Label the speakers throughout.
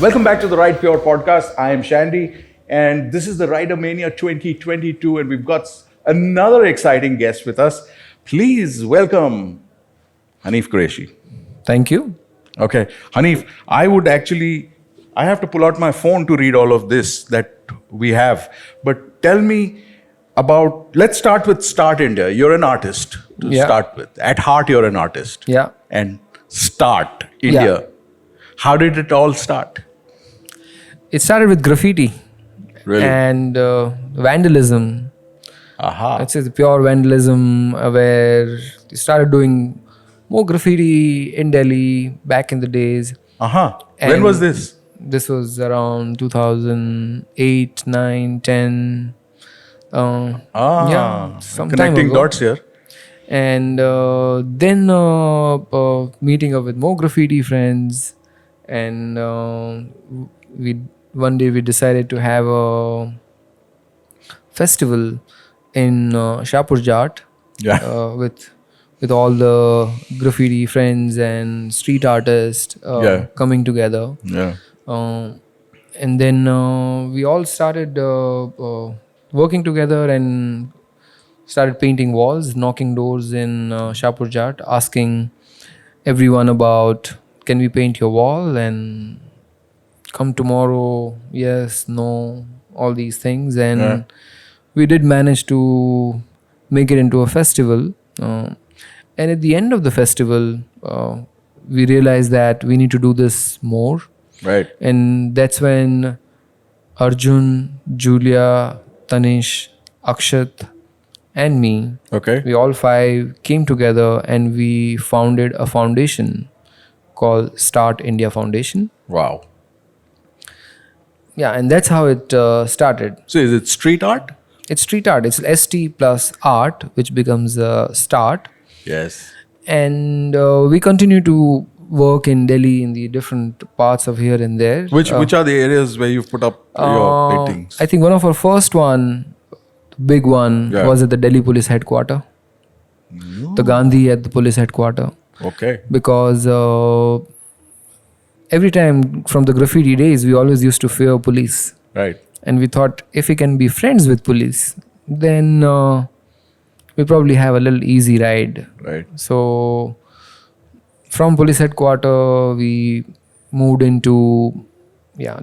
Speaker 1: Welcome back to the Ride Pure Podcast. I am Shandy, and this is the Rider Mania 2022, and we've got another exciting guest with us. Please welcome Haneef Kureshi.
Speaker 2: Thank you.
Speaker 1: Okay, Haneef, I have to pull out my phone to read all of this that we have. But tell me let's start with Start India. You're an artist to start with. At heart, you're an artist.
Speaker 2: Yeah.
Speaker 1: And Start India.
Speaker 2: Yeah.
Speaker 1: How did it all start?
Speaker 2: It started with graffiti.
Speaker 1: Really?
Speaker 2: And vandalism.
Speaker 1: Aha.
Speaker 2: It's the pure vandalism where we started doing more graffiti in Delhi back in the days.
Speaker 1: Aha. When was this?
Speaker 2: This was around 2008, 9, 10. Some time
Speaker 1: connecting
Speaker 2: ago.
Speaker 1: dots here.
Speaker 2: And then meeting up with more graffiti friends. And one day we decided to have a festival in Shapur Jat with all the graffiti friends and street artists coming together.
Speaker 1: Yeah.
Speaker 2: And then we all started working together and started painting walls, knocking doors in Shapur Jat, asking everyone about, can we paint your wall, and come tomorrow, yes, no, all these things. And we did manage to make it into a festival. And at the end of the festival, we realized that we need to do this more.
Speaker 1: Right.
Speaker 2: And that's when Arjun, Julia, Tanish, Akshat, and me, we all five came together and we founded a foundation called Start India Foundation.
Speaker 1: Wow.
Speaker 2: Yeah, and that's how it started.
Speaker 1: So is it street art?
Speaker 2: It's street art. It's ST plus art, which becomes Start.
Speaker 1: Yes.
Speaker 2: And we continue to work in Delhi in the different parts of here and there.
Speaker 1: Which are the areas where you've put up your paintings?
Speaker 2: I think one of our first one, big one, was at the Delhi Police Headquarters. The Gandhi at the Police Headquarters.
Speaker 1: Okay.
Speaker 2: Because every time from the graffiti days, we always used to fear police.
Speaker 1: Right.
Speaker 2: And we thought if we can be friends with police, then we probably have a little easy ride.
Speaker 1: Right.
Speaker 2: So from police headquarters, we moved into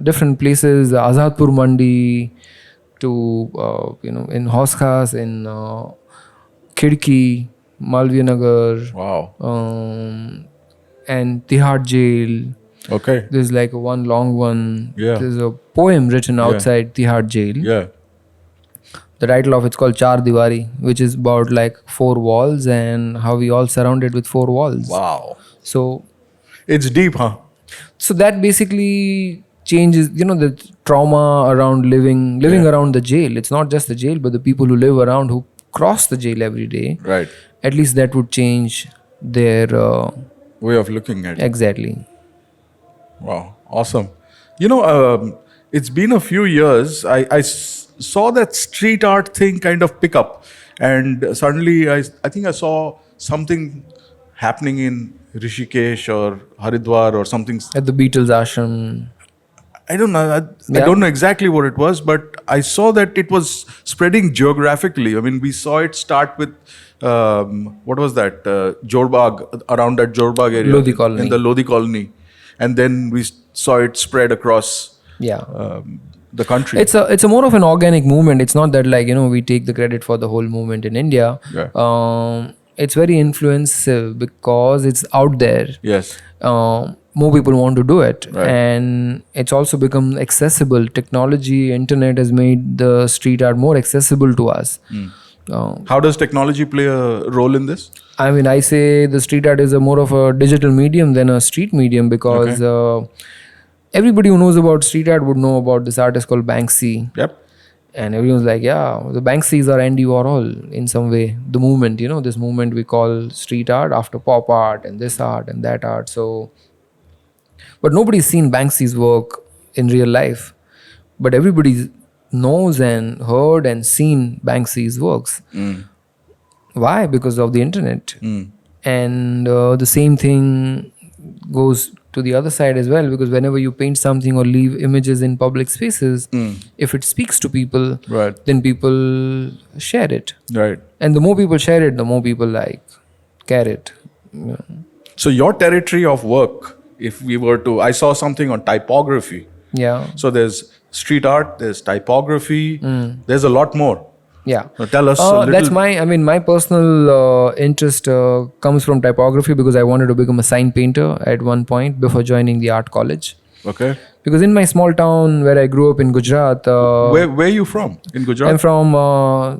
Speaker 2: different places, Azadpur Mandi, to in Hoskas, in Khidki, Malviya Nagar.
Speaker 1: Wow.
Speaker 2: And Tihar Jail.
Speaker 1: Okay.
Speaker 2: There's like one long one.
Speaker 1: Yeah.
Speaker 2: There's a poem written outside Tihar Jail.
Speaker 1: Yeah.
Speaker 2: The title of it's called Char Diwari, which is about like 4 walls and how we all surrounded with 4 walls.
Speaker 1: Wow.
Speaker 2: So
Speaker 1: it's deep, huh?
Speaker 2: So that basically changes, the trauma around living around the jail. It's not just the jail, but the people who live around, who cross the jail every day.
Speaker 1: Right.
Speaker 2: At least that would change their
Speaker 1: way of looking at it.
Speaker 2: Exactly.
Speaker 1: Wow. Awesome. It's been a few years. I saw that street art thing kind of pick up. And suddenly I think I saw something happening in Rishikesh or Haridwar or something.
Speaker 2: At the Beatles ashram.
Speaker 1: I don't know. I don't know exactly what it was, but I saw that it was spreading geographically. I mean, we saw it start with, what was that? Jorbagh, around that Jorbagh area.
Speaker 2: Lodi Colony.
Speaker 1: In the Lodi Colony. And then we saw it spread across the country.
Speaker 2: It's a more of an organic movement. It's not that we take the credit for the whole movement in India.
Speaker 1: Yeah.
Speaker 2: It's very influensive because it's out there.
Speaker 1: Yes.
Speaker 2: More people want to do it.
Speaker 1: Right.
Speaker 2: And it's also become accessible. Technology, internet has made the street art more accessible to us.
Speaker 1: How does technology play a role in this?
Speaker 2: I mean, I say the street art is more of a digital medium than a street medium because everybody who knows about street art would know about this artist called Banksy.
Speaker 1: Yep.
Speaker 2: And everyone's like, the Banksys are Andy Warhol in some way. The movement, this movement we call street art after pop art and this art and that art. So, but nobody's seen Banksy's work in real life. But everybody knows and heard and seen Banksy's works. Why? Because of the internet. And the same thing goes to the other side as well, because whenever you paint something or leave images in public spaces, if it speaks to people,
Speaker 1: Right.
Speaker 2: then people share it.
Speaker 1: Right.
Speaker 2: And the more people share it, the more people like care it. You know.
Speaker 1: So your territory of work, if we were to, I saw something on typography.
Speaker 2: Yeah.
Speaker 1: So there's street art, there's typography, there's a lot more.
Speaker 2: Yeah.
Speaker 1: So tell us a little.
Speaker 2: That's my personal interest comes from typography, because I wanted to become a sign painter at one point before joining the art college.
Speaker 1: Okay.
Speaker 2: Because in my small town where I grew up in Gujarat,
Speaker 1: Where are you from in Gujarat?
Speaker 2: I'm from, I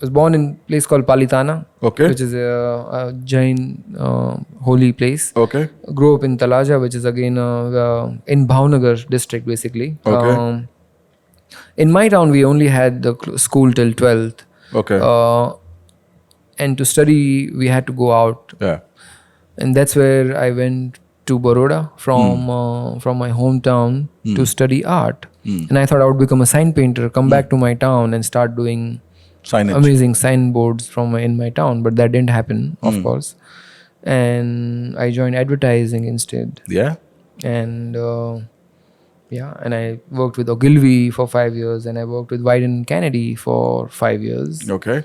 Speaker 2: was born in a place called Palitana,
Speaker 1: Okay.
Speaker 2: which is a Jain holy place.
Speaker 1: Okay.
Speaker 2: Grew up in Talaja, which is again in Bhavnagar district, basically.
Speaker 1: Okay.
Speaker 2: In my town, we only had the school till 12th.
Speaker 1: Okay.
Speaker 2: And to study, we had to go out.
Speaker 1: Yeah.
Speaker 2: And that's where I went to Baroda from my hometown to study art. And I thought I would become a sign painter, come back to my town and start doing
Speaker 1: Signage.
Speaker 2: amazing signboards in my town. But that didn't happen, of course. And I joined advertising instead.
Speaker 1: Yeah.
Speaker 2: And and I worked with Ogilvy for 5 years, and I worked with Wyden Kennedy for 5 years
Speaker 1: Okay.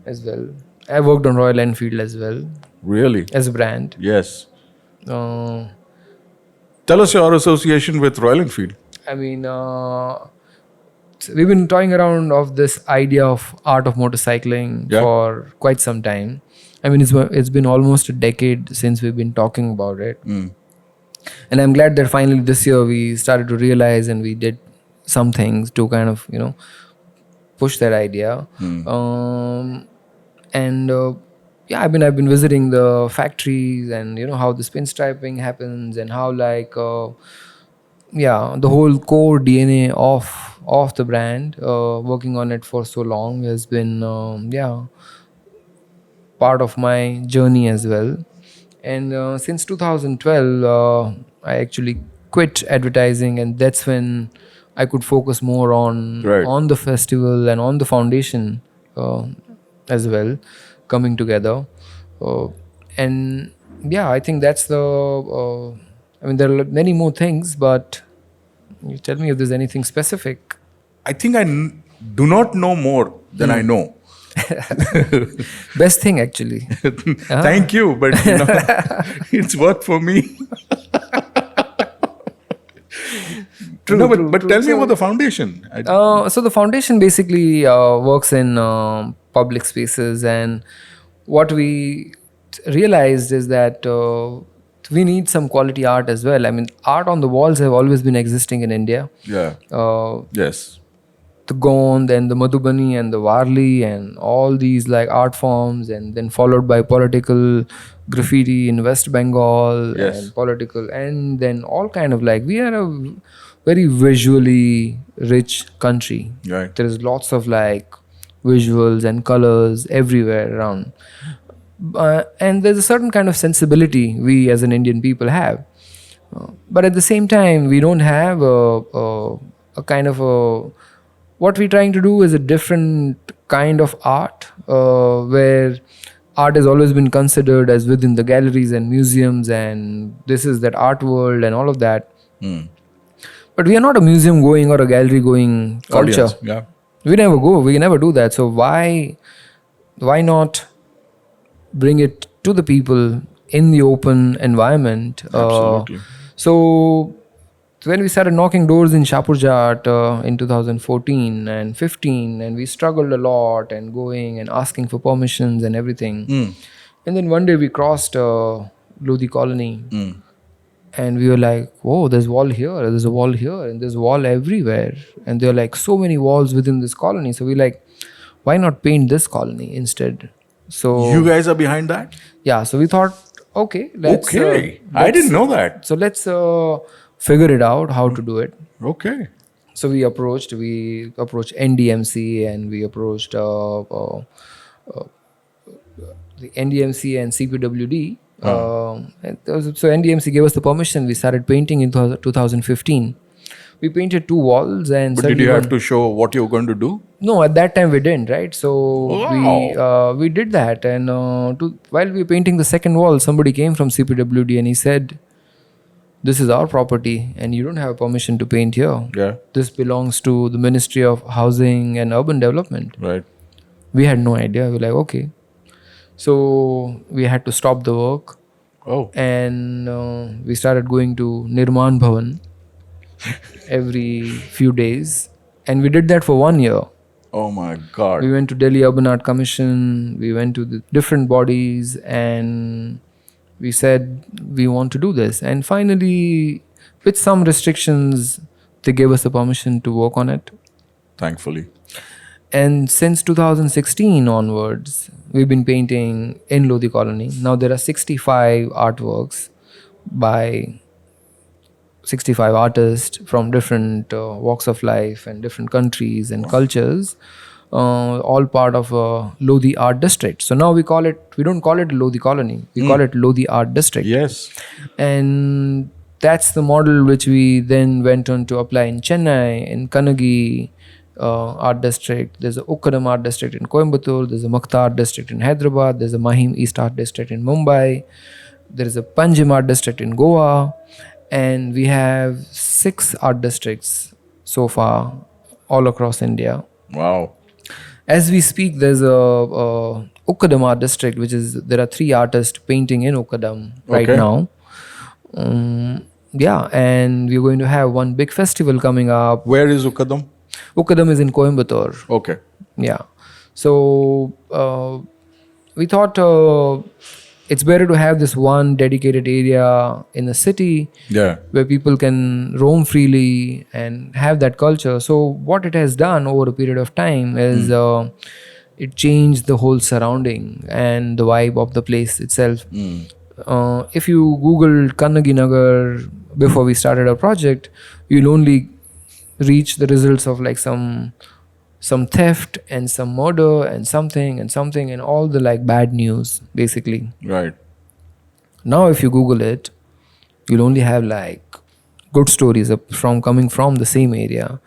Speaker 2: as well. I worked on Royal Enfield as well
Speaker 1: Really?
Speaker 2: as a brand.
Speaker 1: Yes.
Speaker 2: Uh,
Speaker 1: Tell us your association with Royal Enfield.
Speaker 2: I mean, we've been toying around of this idea of art of motorcycling for quite some time. I mean, it's been almost a decade since we've been talking about it. And I'm glad that finally this year we started to realize, and we did some things to kind of, push that idea. I've been visiting the factories, and how the pinstriping happens, and how the whole core DNA of the brand, working on it for so long has been part of my journey as well. And since 2012, I actually quit advertising, and that's when I could focus more on the festival and on the foundation as well, coming together. I think that's the. There are many more things, but you tell me if there's anything specific.
Speaker 1: I think I do not know more than I know.
Speaker 2: Best thing, actually.
Speaker 1: Thank you, but it's worked for me.
Speaker 2: True,
Speaker 1: no, but,
Speaker 2: true,
Speaker 1: but
Speaker 2: true.
Speaker 1: tell me about the foundation.
Speaker 2: So the foundation basically works in public spaces, and what we realized is that we need some quality art as well. I mean, art on the walls have always been existing in India.
Speaker 1: Yeah. Yes.
Speaker 2: The Gond and the Madhubani and the Warli and all these art forms, and then followed by political graffiti in West Bengal, and political, and then all kind of we are a very visually rich country.
Speaker 1: Right.
Speaker 2: There is lots of visuals and colors everywhere around. And there's a certain kind of sensibility we as an Indian people have. But at the same time, we don't have a kind of a... What we're trying to do is a different kind of art, where art has always been considered as within the galleries and museums, and this is that art world and all of that. But we are not a museum going or a gallery going culture.
Speaker 1: Audience. Yeah.
Speaker 2: We never go. We never do that. So why not bring it to the people in the open environment?
Speaker 1: Absolutely.
Speaker 2: So when we started knocking doors in Shapurjat in 2014 and 15, and we struggled a lot and going and asking for permissions and everything. And then one day we crossed Lodi Colony. And we were like, whoa, there's wall here, there's a wall here, and there's wall everywhere. And there are so many walls within this colony. So we're like, why not paint this colony instead? So
Speaker 1: you guys are behind that?
Speaker 2: Yeah, so we thought, okay, let's...
Speaker 1: I didn't know that.
Speaker 2: So let's figure it out, how to do it.
Speaker 1: Okay.
Speaker 2: So we approached NDMC, and we approached the NDMC and CPWD. So NDMC gave us the permission. We started painting in 2015. We painted 2 walls, and
Speaker 1: But did you have to show what you were going to do?
Speaker 2: No, at that time we didn't, right? So we did that, and while we were painting the second wall, somebody came from CPWD and he said, this is our property and you don't have permission to paint here.
Speaker 1: Yeah.
Speaker 2: This belongs to the Ministry of Housing and Urban Development.
Speaker 1: Right.
Speaker 2: We had no idea. We're like, okay. So we had to stop the work.
Speaker 1: Oh.
Speaker 2: And we started going to Nirman Bhavan every few days. And we did that for 1 year.
Speaker 1: Oh my God.
Speaker 2: We went to Delhi Urban Art Commission. We went to the different bodies and we said we want to do this. And finally, with some restrictions, they gave us the permission to work on it.
Speaker 1: Thankfully.
Speaker 2: And since 2016 onwards, we've been painting in Lodi Colony. Now there are 65 artworks by 65 artists from different walks of life and different countries and cultures, all part of Lodi Art District. So now we don't call it Lodi Colony, we call it Lodi Art District.
Speaker 1: Yes.
Speaker 2: And that's the model which we then went on to apply in Chennai, in Kannagi Art District. There's a Ukkadam Art District in Coimbatore, there's a Makta Art District in Hyderabad, there's a Mahim East Art District in Mumbai, there is a Panjim Art District in Goa. And we have 6 art districts so far all across India.
Speaker 1: Wow.
Speaker 2: As we speak, there's a Ukkadam art district, there are 3 artists painting in Ukkadam right now. Yeah, and we're going to have one big festival coming up.
Speaker 1: Where is Ukkadam?
Speaker 2: Ukkadam is in Coimbatore.
Speaker 1: Okay.
Speaker 2: Yeah. So we thought it's better to have this one dedicated area in the city where people can roam freely and have that culture. So what it has done over a period of time is it changed the whole surrounding and the vibe of the place itself. If you Google Kannagi Nagar before we started our project, you'll only reach the results of like some theft and some murder and something and all the like bad news basically.
Speaker 1: Right.
Speaker 2: Now if you Google it, you'll only have like good stories coming from the same area,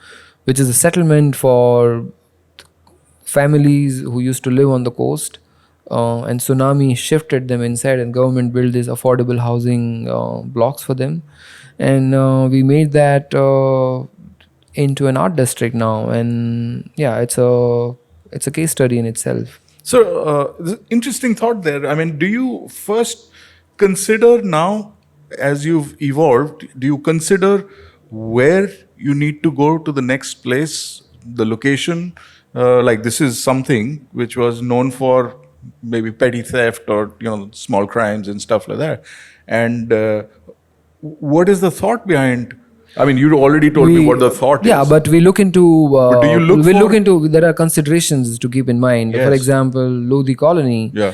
Speaker 2: which is a settlement for families who used to live on the coast, and tsunami shifted them inside and government built these affordable housing blocks for them, and we made that into an art district now, and yeah, it's a case study in itself.
Speaker 1: So interesting thought there. I mean, do you first consider now, as you've evolved, do you consider where you need to go to the next place, the location? Like this is something which was known for maybe petty theft or small crimes and stuff like that. And what is the thought behind? I mean, you already told me what the thought is.
Speaker 2: Yeah, but we look into.
Speaker 1: But do you look
Speaker 2: into. There are considerations to keep in mind.
Speaker 1: Yes.
Speaker 2: For example, Lodi Colony.
Speaker 1: Yeah.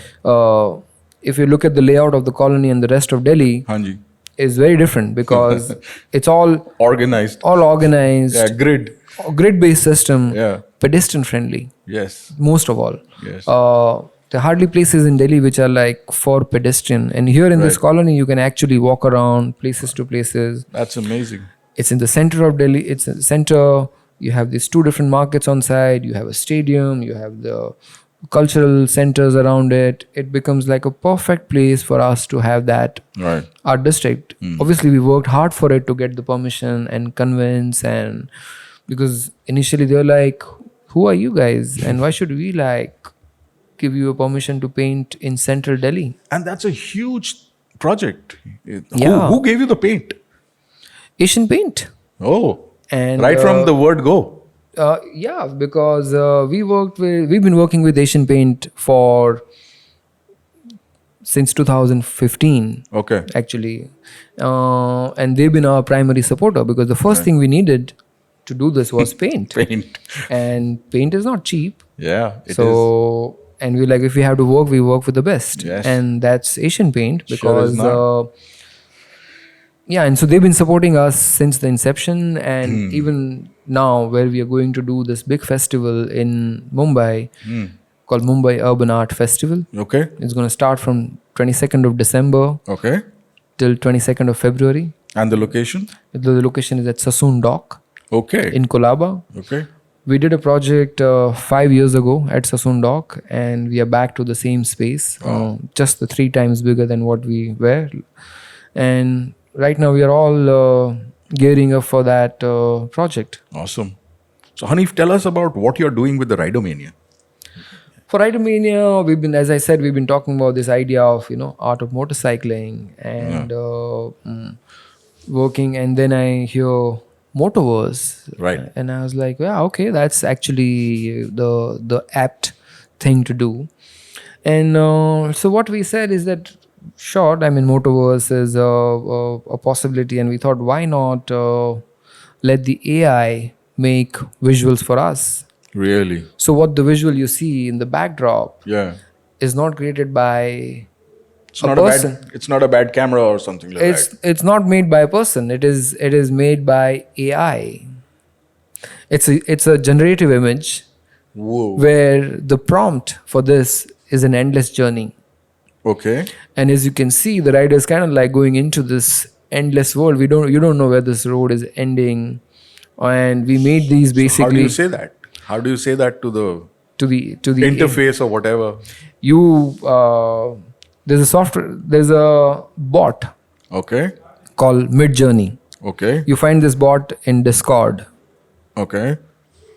Speaker 2: If you look at the layout of the colony and the rest of Delhi,
Speaker 1: Hanji.
Speaker 2: is very different because it's all
Speaker 1: organized. Yeah,
Speaker 2: grid-based system.
Speaker 1: Yeah.
Speaker 2: Pedestrian friendly.
Speaker 1: Yes.
Speaker 2: Most of all.
Speaker 1: Yes.
Speaker 2: There are hardly places in Delhi which are like for pedestrian, and here in this colony you can actually walk around places to places.
Speaker 1: That's amazing.
Speaker 2: It's in the center of Delhi. It's in the center. You have these 2 different markets on side. You have a stadium. You have the cultural centers around it. It becomes like a perfect place for us to have that art district. Obviously, we worked hard for it to get the permission and convince, and because initially they were like, "Who are you guys? And why should we like give you a permission to paint in central Delhi?"
Speaker 1: And that's a huge project.
Speaker 2: Yeah.
Speaker 1: Who gave you the paint?
Speaker 2: Asian Paint.
Speaker 1: Oh,
Speaker 2: And
Speaker 1: right from the word go.
Speaker 2: Yeah, because we've been working with Asian Paint since 2015.
Speaker 1: Okay.
Speaker 2: Actually, and they've been our primary supporter because the first thing we needed to do this was paint.
Speaker 1: Paint.
Speaker 2: And paint is not cheap.
Speaker 1: Yeah, it is.
Speaker 2: And we're like, if we have to work, we work with the best.
Speaker 1: Yes.
Speaker 2: And that's Asian Paint because
Speaker 1: not.
Speaker 2: yeah, and so they've been supporting us since the inception, and even now where we are going to do this big festival in Mumbai called Mumbai Urban Art Festival.
Speaker 1: Okay.
Speaker 2: It's going to start from 22nd of December till 22nd of February.
Speaker 1: And the location?
Speaker 2: The location is at Sassoon Dock in Colaba.
Speaker 1: Okay.
Speaker 2: We did a project 5 years ago at Sassoon Dock, and we are back to the same space, just the 3 times bigger than what we were. And right now we are all gearing up for that project.
Speaker 1: Awesome. So, Haneef, tell us about what you're doing with the Ridomania.
Speaker 2: For Ridermania, as I said, we've been talking about this idea of, art of motorcycling and working. And then I hear Motoverse.
Speaker 1: Right.
Speaker 2: And I was like, yeah, okay, that's actually the apt thing to do. And so what we said is that, sure, I mean, Motoverse is a possibility. And we thought, why not let the AI make visuals for us?
Speaker 1: Really?
Speaker 2: So what the visual you see in the backdrop
Speaker 1: Yeah.
Speaker 2: is not created by
Speaker 1: It's
Speaker 2: a
Speaker 1: not
Speaker 2: person.
Speaker 1: a bad. It's not a bad camera or something like that.
Speaker 2: It's not made by a person. It is made by AI. It's a generative image
Speaker 1: Whoa.
Speaker 2: where the prompt for this is an endless journey.
Speaker 1: Okay.
Speaker 2: And as you can see, the rider is kind of like going into this endless world. You don't know where this road is ending, and we made these basically
Speaker 1: How do you say that? How do you say that to the
Speaker 2: to the
Speaker 1: interface or whatever?
Speaker 2: You there's a bot
Speaker 1: Okay.
Speaker 2: called Midjourney.
Speaker 1: Okay.
Speaker 2: You find this bot in Discord,
Speaker 1: Okay.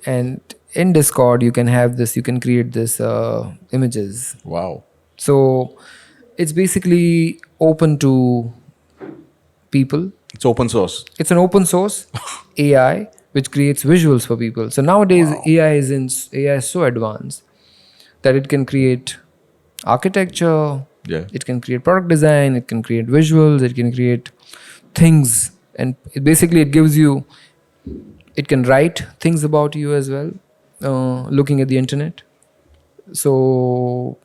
Speaker 2: and in Discord you can create this images.
Speaker 1: Wow.
Speaker 2: So it's basically open to people.
Speaker 1: It's open source.
Speaker 2: It's an open source AI which creates visuals for people. So nowadays AI is so advanced that it can create architecture,
Speaker 1: Yeah.
Speaker 2: it can create product design, it can create visuals, it can create things, and it gives you, it can write things about you as well, looking at the internet. So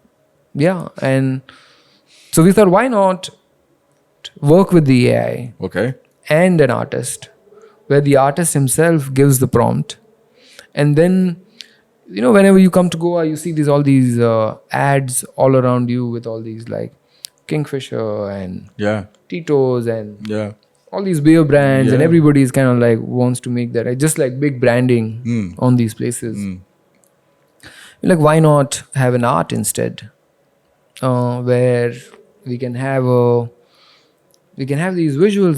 Speaker 2: yeah, and so we thought, why not work with the AI
Speaker 1: Okay.
Speaker 2: and an artist, where the artist himself gives the prompt, and then whenever you come to Goa, you see all these ads all around you with all these like Kingfisher and
Speaker 1: Yeah.
Speaker 2: Tito's and
Speaker 1: Yeah.
Speaker 2: all these beer brands, and
Speaker 1: Yeah.
Speaker 2: everybody is kind of like wants to make that, just like big branding on these places. Like, why not have an art instead, where we can have these visuals.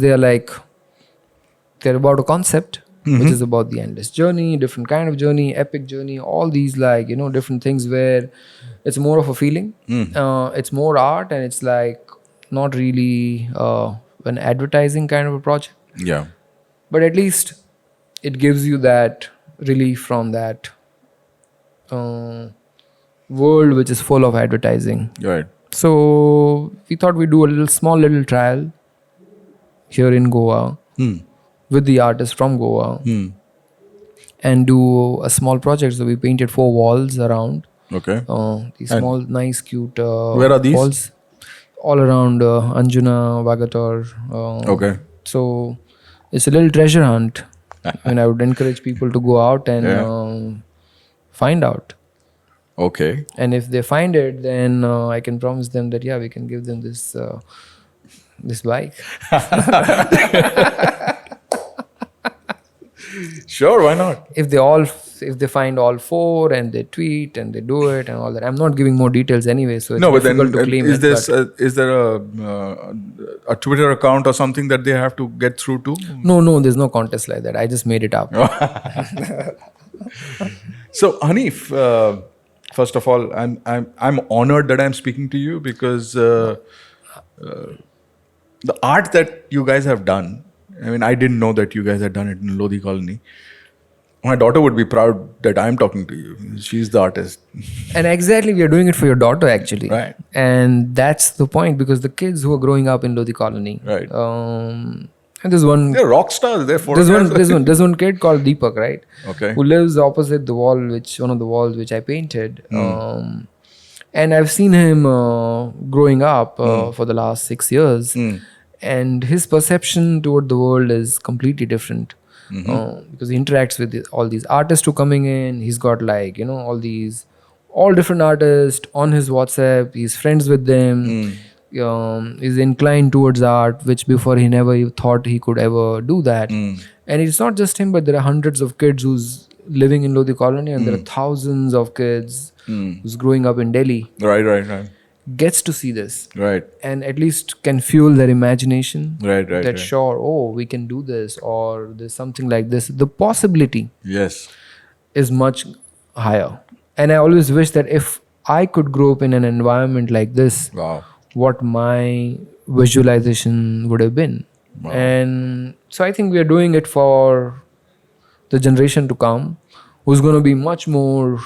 Speaker 2: They're about a concept, which is about the endless journey, different kind of journey, epic journey, all these different things where it's more of a feeling. It's more art, and it's like not really an advertising kind of a project,
Speaker 1: Yeah.
Speaker 2: but at least it gives you that relief from that world which is full of advertising.
Speaker 1: Right.
Speaker 2: So we thought we'd do a small little trial here in Goa with the artist from Goa and do a small project. So we painted 4 walls around.
Speaker 1: Okay.
Speaker 2: These small, nice, cute
Speaker 1: Where are these?
Speaker 2: walls all around Anjuna, Vagator.
Speaker 1: Okay.
Speaker 2: So it's a little treasure hunt. And I would encourage people to go out and find out.
Speaker 1: Okay.
Speaker 2: And if they find it, then I can promise them that we can give them this bike.
Speaker 1: Sure, why not?
Speaker 2: If they find all 4 and they tweet and they do it and all that. I'm not giving more details anyway, so it's
Speaker 1: No, but then
Speaker 2: difficult to claim
Speaker 1: is there a Twitter account or something that they have to get through to?
Speaker 2: No, there's no contest like that. I just made it up.
Speaker 1: So Haneef, first of all, I'm honored that I'm speaking to you because the art that you guys have done. I mean, I didn't know that you guys had done it in Lodi Colony. My daughter would be proud that I'm talking to you. She's the artist.
Speaker 2: And exactly, we are doing it for your daughter actually.
Speaker 1: Right.
Speaker 2: And that's the point, because the kids who are growing up in Lodi Colony.
Speaker 1: Right.
Speaker 2: And there's one.
Speaker 1: They're rock stars. They're photographers.
Speaker 2: There's one kid called Deepak, right?
Speaker 1: Okay.
Speaker 2: Who lives opposite the wall, one of the walls which I painted. And I've seen him growing up for the last 6 years. And his perception toward the world is completely different. Because he interacts with all these artists who are coming in. He's got all different artists on his WhatsApp. He's friends with them. Is inclined towards art, which before he never thought he could ever do that. And it's not just him, but there are hundreds of kids who's living in Lodi Colony, and there are thousands of kids who's growing up in Delhi.
Speaker 1: Right.
Speaker 2: gets to see this
Speaker 1: Right.
Speaker 2: and at least can fuel their imagination.
Speaker 1: Right.
Speaker 2: That sure, oh, we can do this, or there's something like this. The possibility
Speaker 1: Yes.
Speaker 2: is much higher. And I always wish that if I could grow up in an environment like this,
Speaker 1: Wow.
Speaker 2: what my visualization would have been.
Speaker 1: Wow.
Speaker 2: And so I think we are doing it for the generation to come, who's going to be much more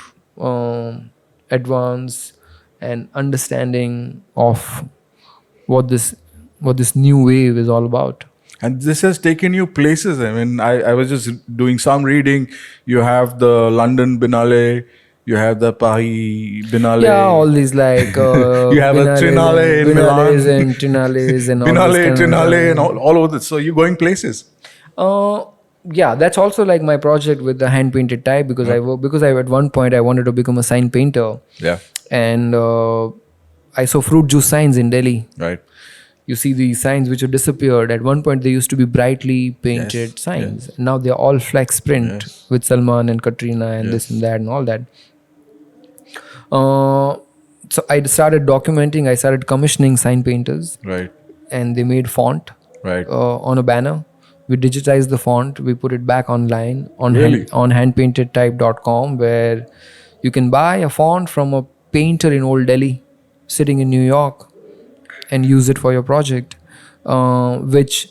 Speaker 2: advanced and understanding of what this new wave is all about.
Speaker 1: And this has taken you places. I mean, I was just doing some reading. You have the London Biennale, you have the Paris Biennale.
Speaker 2: Yeah, all these like
Speaker 1: you have a Trinale in Milan.
Speaker 2: and Trinales and all
Speaker 1: Biennale,
Speaker 2: this kind
Speaker 1: Trinale, and all over this. So you're going places.
Speaker 2: Yeah, that's also like my project with the hand painted type, because I at one point I wanted to become a sign painter.
Speaker 1: Yeah.
Speaker 2: And I saw fruit juice signs in Delhi.
Speaker 1: Right.
Speaker 2: You see these signs which have disappeared. At one point, they used to be brightly painted signs.
Speaker 1: Yes.
Speaker 2: Now they're all flex print with Salman and Katrina and this and that and all that. So I started documenting. I started commissioning sign painters,
Speaker 1: Right.
Speaker 2: and they made font
Speaker 1: Right.
Speaker 2: on a banner. We digitized the font. We put it back online on
Speaker 1: Really?
Speaker 2: on handpaintedtype.com, where you can buy a font from a painter in Old Delhi sitting in New York and use it for your project, which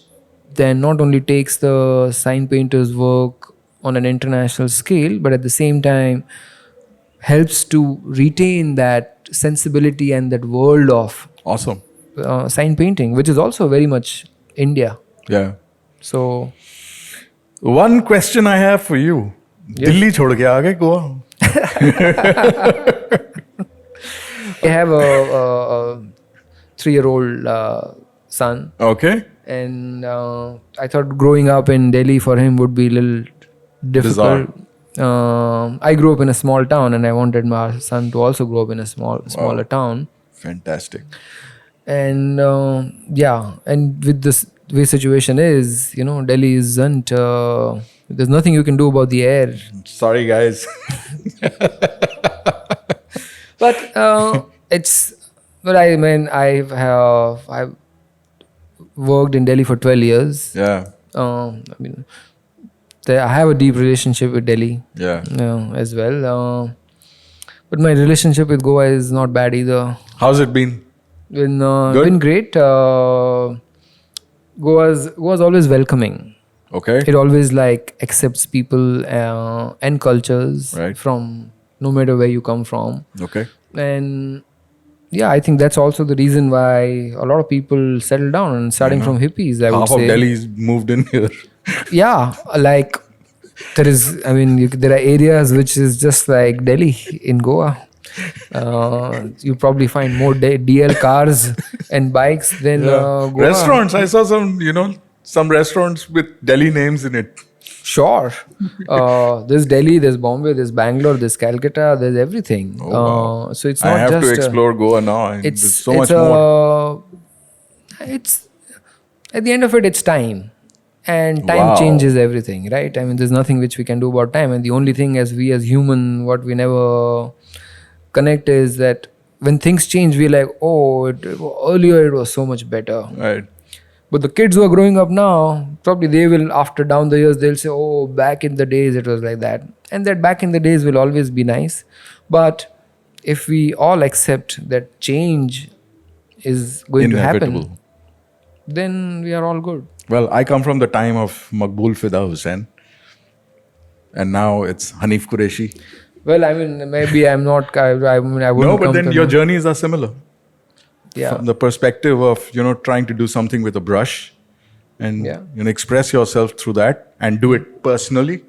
Speaker 2: then not only takes the sign painter's work on an international scale, but at the same time helps to retain that sensibility and that world of
Speaker 1: Awesome.
Speaker 2: sign painting, which is also very much India.
Speaker 1: Yeah.
Speaker 2: So
Speaker 1: One question I have for you. Delhi छोड़ के आ गए Goa.
Speaker 2: I have a 3-year-old son,
Speaker 1: Okay.
Speaker 2: and I thought growing up in Delhi for him would be a little difficult. I grew up in a small town, and I wanted my son to also grow up in a smaller town.
Speaker 1: Fantastic.
Speaker 2: And and with this way situation is, Delhi isn't. There's nothing you can do about the air.
Speaker 1: Sorry, guys.
Speaker 2: But But I mean, I've worked in Delhi for 12 years.
Speaker 1: Yeah.
Speaker 2: I mean, I have a deep relationship with Delhi.
Speaker 1: Yeah.
Speaker 2: As well. But my relationship with Goa is not bad either.
Speaker 1: How's it been?
Speaker 2: Been great. Goa's always welcoming.
Speaker 1: Okay.
Speaker 2: It always accepts people and cultures from no matter where you come from.
Speaker 1: Okay.
Speaker 2: And yeah, I think that's also the reason why a lot of people settle down, and starting from hippies, I would
Speaker 1: Half
Speaker 2: say.
Speaker 1: of Delhi's moved in here.
Speaker 2: Yeah, there are areas which is just like Delhi in Goa. You probably find more DL cars and bikes than Goa.
Speaker 1: Restaurants. I saw some restaurants with Delhi names in it.
Speaker 2: Sure. There's Delhi, there's Bombay, there's Bangalore, there's Calcutta, there's everything.
Speaker 1: Wow.
Speaker 2: So it's not
Speaker 1: I have
Speaker 2: just
Speaker 1: to explore Goa now. And
Speaker 2: it's
Speaker 1: there's so much more.
Speaker 2: It's at the end of it, it's time. And time changes everything, right? I mean, there's nothing which we can do about time. And the only thing as human, what we never connect is that when things change, we're like, earlier it was so much better.
Speaker 1: Right.
Speaker 2: But the kids who are growing up now, probably they will, after down the years, they'll say, back in the days it was like that. And that back in the days will always be nice. But if we all accept that change is going to happen, then we are all good.
Speaker 1: Well, I come from the time of Maqbool Fida Hussain. And now it's Haneef Kureshi.
Speaker 2: Well, I mean, maybe I'm not, I wouldn't.
Speaker 1: No, but then your journeys are similar.
Speaker 2: Yeah.
Speaker 1: From the perspective of, trying to do something with a brush and express yourself through that and do it personally,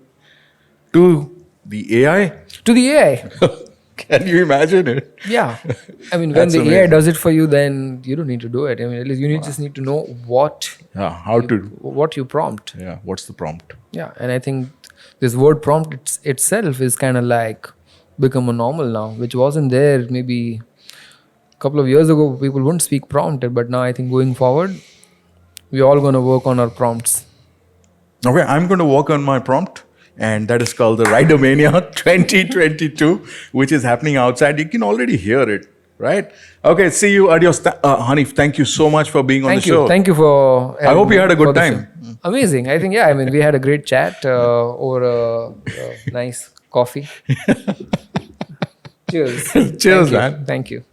Speaker 1: to the AI.
Speaker 2: To the AI.
Speaker 1: Can you imagine it?
Speaker 2: Yeah. I mean, when the AI does it for you, then you don't need to do it. I mean, at least you just need to know what you prompt.
Speaker 1: Yeah, what's the prompt?
Speaker 2: Yeah, and I think this word prompt itself is kind of become a normal now, which wasn't there maybe a couple of years ago. People wouldn't speak prompt, but now I think going forward, we're all going to work on our prompts.
Speaker 1: Okay, I'm going to work on my prompt, and that is called the Ridermania 2022, which is happening outside. You can already hear it. Right? Okay, see you. Adios. Haneef, thank you so much for being on
Speaker 2: Thank
Speaker 1: the
Speaker 2: you.
Speaker 1: show.
Speaker 2: Thank you for.
Speaker 1: I hope you had a good
Speaker 2: for the
Speaker 1: time.
Speaker 2: show. Amazing. I think, yeah, I mean, we had a great chat over a nice coffee. Cheers.
Speaker 1: Cheers,
Speaker 2: Thank you.
Speaker 1: man.
Speaker 2: Thank you.